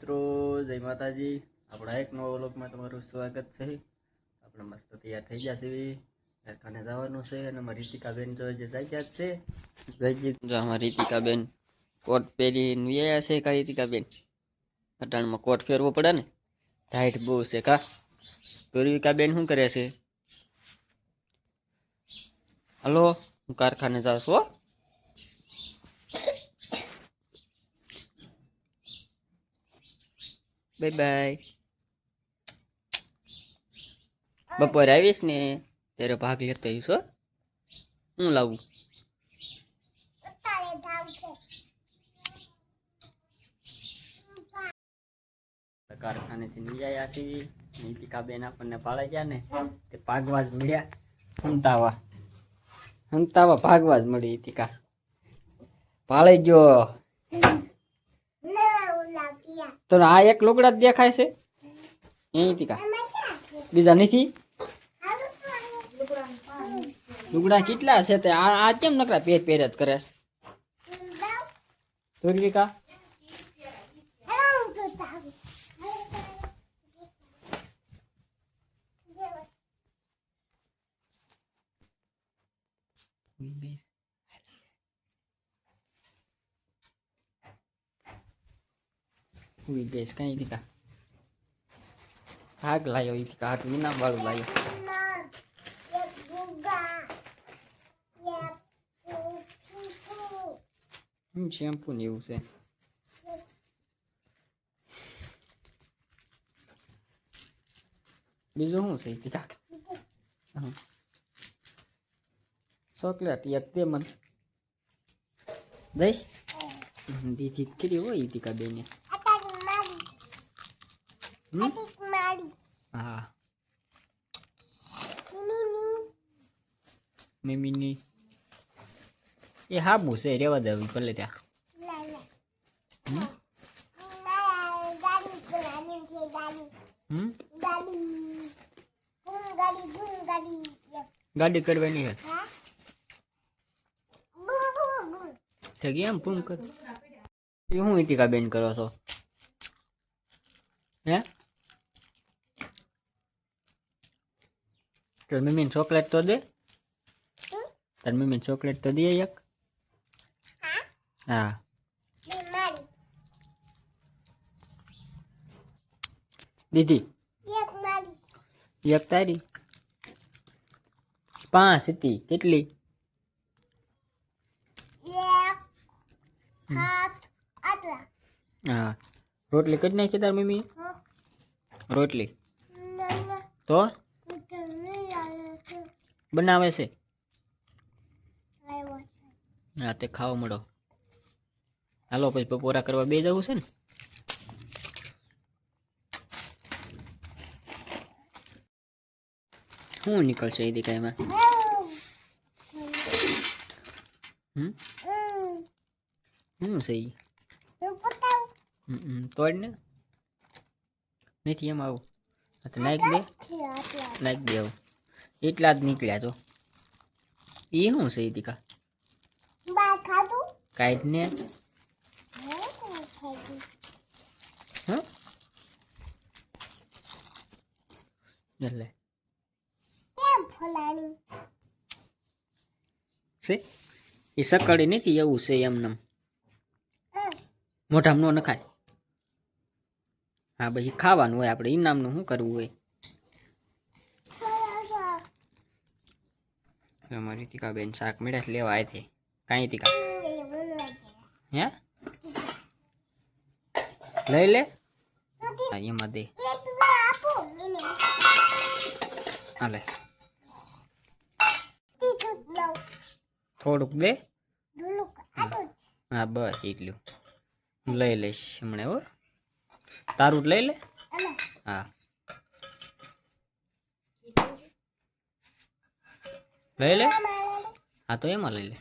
મિત્રો, જય માતાજી. આપણા એક નવા વ્લોગમાં તમારું સ્વાગત છે. આપણે મસ્ત તૈયાર થઈ ગયા છે, કારખાને જવાનું છે અને અમારી રીતિકાબેન જો જે જાય જ છે. જો અમારી રીતિકાબેન કોટ પહેરીને વ્યાયા છે. કા રીતિકાબેન અટાણમાં કોટ ફેરવો પડે ને, ટાઈટ બહુ છે કા. તો રીતિકાબેન શું કરે છે? હલો, હું કારખાને જાઉં છું. Bye bye. બપોરે આવીશ ને ત્યારે ભાગ લેતો આવીશ. હું લાવું? કારખાનેથી નીકળ્યા છીએ. નીતિકાબેન આપણને પાળે ગયા ને તે ભાગવા જ મળ્યા. હંતાવા ભાગવા જ મળી. નીતિકા પાળે ગયો. તો આ એક લુગડા જ દેખાય છે. નીતિકા બીજા નથી. લુગડા કેટલા છે તે આ કેમ નકરા પેર જ કરે છે? પૂર્વિકા બેસ કઈ દીકા ભાગ લાયો. દીકા હાથ વિના વાળું લાયો. શેમ્પુ ને એવું છે. બીજું શું છે? દીકા ચોકલેટ એક દે મને દઈશ. દીધી કરી હોય દીકા બેને. હા મમ્મીની એ હાબુ છે. રેવા દેવું ભલે ત્યાં. ગાડી કરવાની છે એમ પૂમ કર. એ હું ઇતિકા બેન કરો છો? હે તાર મમ્મીને ચોકલેટ તો દે. તાર મમ્મીને ચોકલેટ તો દે એક. હા દીધી એક તારી 5 હતી. કેટલી? હા રોટલી કરી નાખી તાર મમ્મી? રોટલી તો બનાવે છે. હા તે ખાવા મળો. હાલો પછી બપોરા કરવા બે જવું છે ને. શું નીકળશે એ દીકા એમાં? શું છે એ? તોડ ને નથી એમ આવું. નાખ દે નાખ દે આવું. એટલા જ નીકળ્યા તો એ શું છે? એ દીકા કાઢ ને. એટલે છે એ સકડી નથી. એવું છે એમને મોઢામાં ન નખાય. હા ભાઈ ખાવાનું હોય. આપણે ઇનામનું શું કરવું હોય? અમારી રીતિકા બેન શાક મળ્યા લેવા આવી હતી. કાંઈ રીતિકા હે લઈ લે. હા એમાં દે. હાલે થોડુંક દે. હા બસ એટલું લઈ લઈશ હમણાં. હો તારું લઈ લે. હા લઈ લે. હા તો એમાં લઈ લે.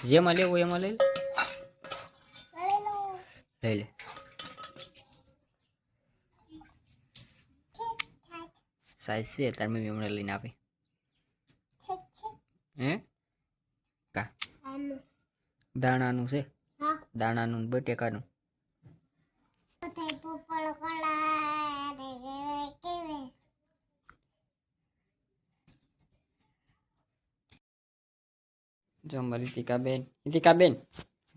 જેમાં લેવું એમાં લઈ લે. લઈ લે. સાઈઝ છે તાર મમ્મી હમણાં લઈને આપે. હે કા દાણાનું છે? દાણાનું બટેકાનું જો મારી રીતિકાબેન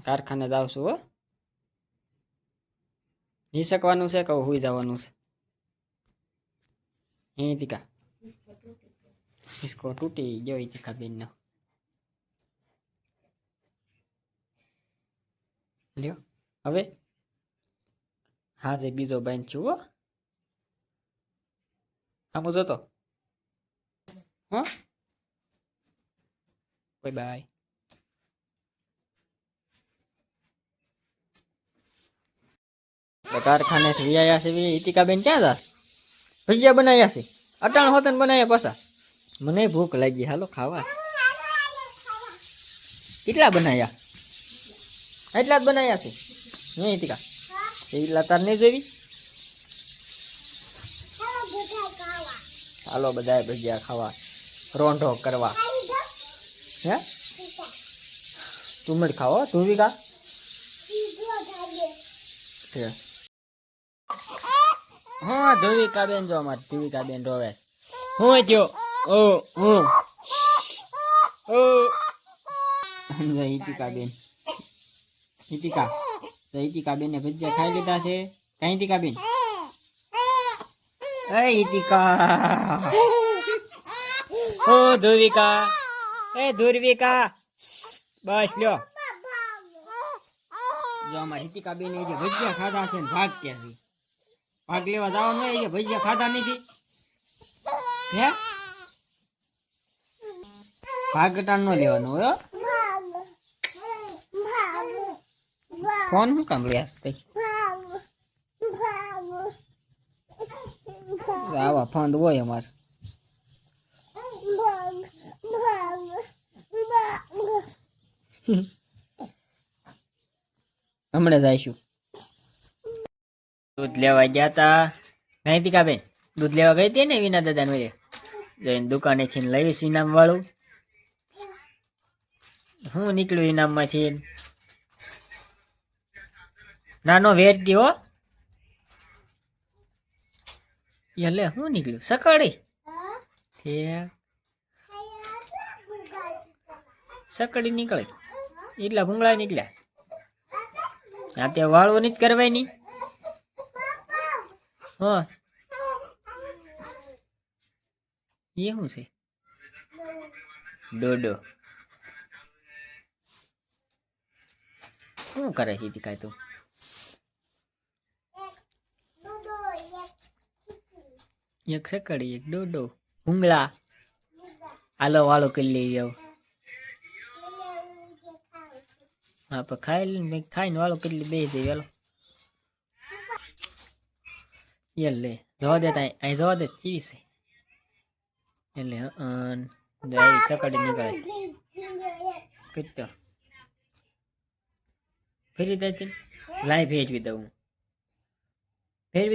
કારખાને જાવ છું હો. નિસકવાનું છે કે હુઈ જવાનું છે? રીતિકા હિસકો તૂટી ગયો રીતિકાબેન નો. લ્યો હવે હા જે બીજો બેન છું હો. આમ જોતો હા બાય બાય. કારખાને થી આવ્યા છે. રીતિકાબેન ક્યાં જાસ? ભજીયા બનાવ્યા છે. અટાણ હોતન બનાવ્યા પાછા. મને ભૂખ લાગી, હાલો ખાવા. કેટલા બનાવ્યા? એટલા જ બનાવ્યા છે. નહીં રીતિકા એટલા તાર નહીં જોવી. હાલો બધા ભજીયા ખાવા, રોંઢો કરવા. હે તું મળ ખાવો તું બી ખા. હા ધ્રુવિકાબેન જો અમારે ધ્રુવિકાબેન રોવે. હું થયો? ઓ હું ઓ જો રીતિકાબેન રીતિકાબેન ને ભજીયા ખાઈ લીધા છે. કઈ રીતિકાબેન? એ રીતિકા ઓ ધ્રુવિકા એ ધ્રુવિકા બસ લ્યો. જો અમારી રીતિકાબેન જે ભજીયા ખાધા છે ને ભાગ ક્યાં છે? ભાગ લેવા જવાનું હોય એ ભજીયા ખાધા નથી. હે ભાગ ટાણ નો લેવાનો હોય. ફોન શું કામ લે? આવા ફંદ હોય અમારે. હમણાં જઈશું. દૂધ લેવા ગયા તા. કઈ રીતિકાબેન દૂધ લેવા ગઈ હતી ને વિના દાદા ને જઈને દુકાને થી લઈશ ઇનામ વાળું. હું નીકળ્યું ઇનામ માંથી નાનો વેરતી હો. લે હું નીકળ્યું સકડી સકડી નીકળી એટલા ભૂંગળા નીકળ્યા. આ તે વાળવું નથી કરવાય નહીં. હા એ શું છે? ડોડો શું કરે છે કાંઈ? તું એક સકડી એક ડોડો ભૂંગળા. હાલો વાળો કરી લઈ જાવ. હા પણ ખાઈને વાળો કરી બે દે હાલો. લે જવા દે અહીં જવા દે કેવી છે એટલે સકડી નીકળે કેટલો ફેરી દે. લાઈ ફેરવી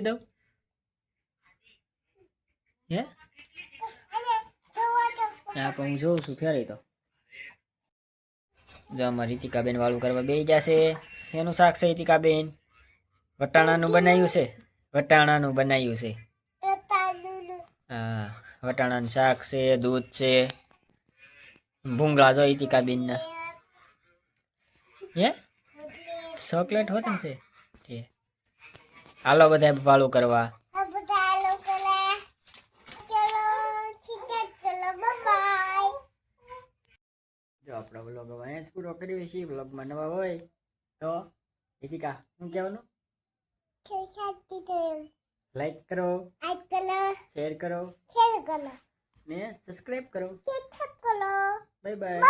દઉં હે હા પણ હું જોઉં છું ફેરી તો. જો અમારે રીતિકાબેન વાળું કરવા બે જશે. એનું શાક છે રીતિકાબેન? વટાણાનું બનાવ્યું છે. હા વટાણાનું શાક છે, દૂધ છે, ભૂંગળા જો રીતિકાબેન ના. હે ચોકલેટ હોત ને છે. હાલો બધા વાળું કરવા. જો આપણો વ્લોગ હવે અહીંયા જ પૂરો કરીએ છીએ. વ્લોગમાં નવા હોય તો રીતિકા શું કહેવાનું? લાઈક કરો, શેર કરો ને સબસ્ક્રાઇબ કરો. Bye bye.